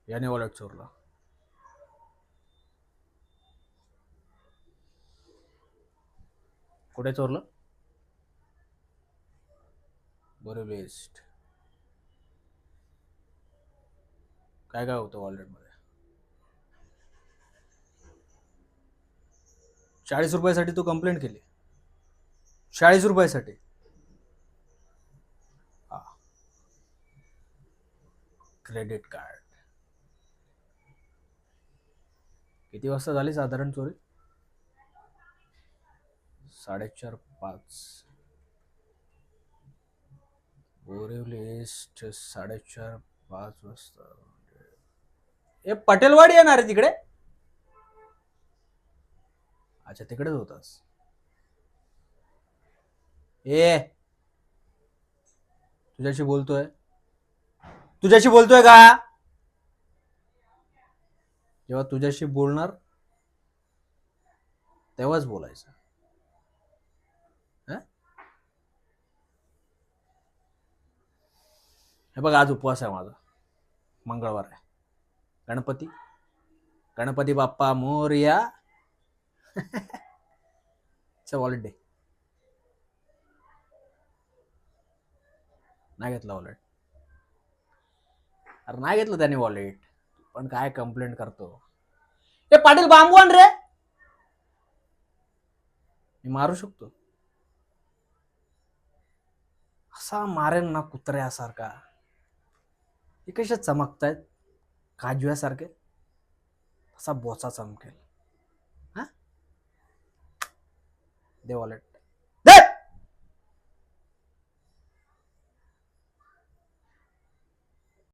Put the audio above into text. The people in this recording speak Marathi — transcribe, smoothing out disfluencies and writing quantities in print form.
याने वॉलेट चोरला. कुठे चोरलं? बोरिवली ईस्ट. काय काय होतं वॉलेटमध्ये? 40 रुपयासाठी तू कंप्लेंट केली? 40 रुपयासाठी? हा. Credit card. किती वाजता झाली साधारण चोरी? 4:30-5. बोरिवली ईस्ट 4:30-5 वाजता. ए पटेलवाडी येणार आहे तिकडे? अच्छा तिकडेच होतास. ए तुझ्याशी बोलतोय. तुझ्याशी बोलतोय का? जेव्हा तुझ्याशी बोलणार तेव्हाच बोलायचं. हे बघ आज उपवास आहे माझा. मंगळवार आहे. गणपती गणपती बाप्पा मोरया. वॉलेट दे. नाही घेतला वॉलेट. अरे नाही घेतलं त्याने वॉलेट. पण काय कंप्लेंट करतो? ए पाटील बांबू आण रे. मी मारू शकतो. असा मारेल ना कुत्र्यासारखा. हे कशा चमकतायत काजव्यासारखे. असा बोचा चमकेल. हा दे वॉलेट.